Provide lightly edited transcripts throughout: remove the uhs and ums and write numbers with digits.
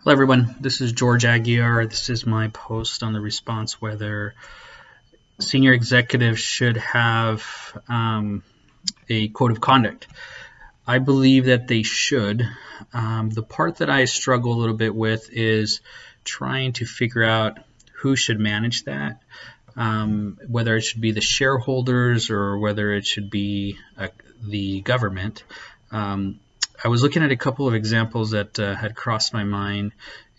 Hello everyone, this is George Aguiar. This is my post on the response whether senior executives should have a code of conduct. I believe that they should. The part that I struggle a little bit with is trying to figure out who should manage that, whether it should be the shareholders or whether it should be the government. I was looking at a couple of examples that had crossed my mind,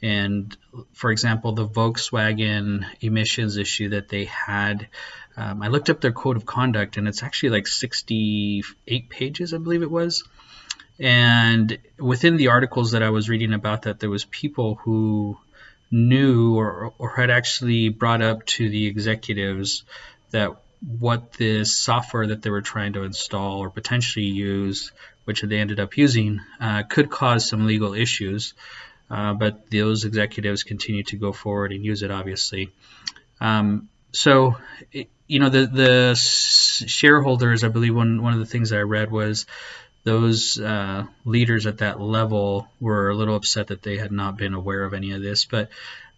and for example, the Volkswagen emissions issue that they had, I looked up their code of conduct, and it's actually like 68 pages, I believe it was. And within the articles that I was reading about that, there was people who knew or had actually brought up to the executives that what this software that they were trying to install or potentially use, which they ended up using, could cause some legal issues. But those executives continue to go forward and use it, obviously. So, the shareholders, I believe one of the things that I read was those leaders at that level were a little upset that they had not been aware of any of this. But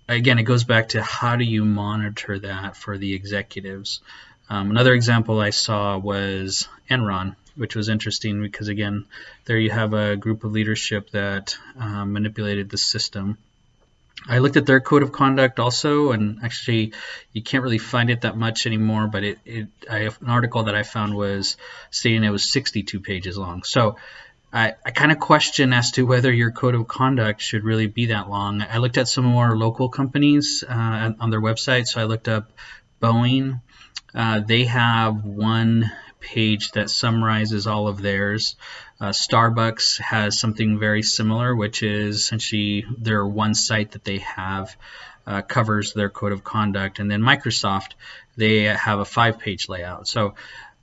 again, it goes back to how do you monitor that for the executives? Another example I saw was Enron, which was interesting because, again, there you have a group of leadership that manipulated the system. I looked at their code of conduct also, and actually you can't really find it that much anymore, but an article that I found was stating it was 62 pages long. So I kind of question as to whether your code of conduct should really be that long. I looked at some more local companies on their website, so I looked up Boeing. They have one page that summarizes all of theirs. Starbucks has something very similar, which is essentially their one site that they have covers their code of conduct. And then Microsoft, they have a 5-page layout. So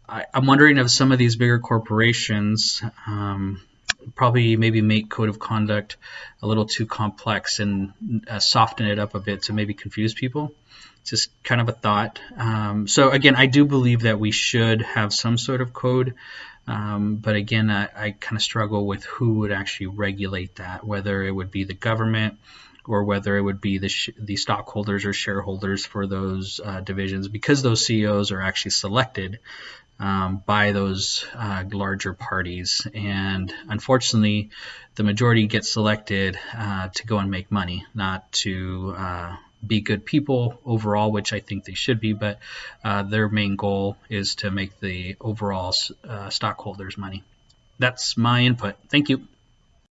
I'm wondering if some of these bigger corporations probably maybe make code of conduct a little too complex and soften it up a bit to maybe confuse people. Just kind of a thought. So again, I do believe that we should have some sort of code, but again, I kind of struggle with who would actually regulate that, whether it would be the government or whether it would be the stockholders or shareholders for those divisions, because those CEOs are actually selected by those larger parties, and unfortunately the majority gets selected to go and make money, not to be good people overall, which I think they should be, but their main goal is to make the overall stockholders money. That's my input. Thank you.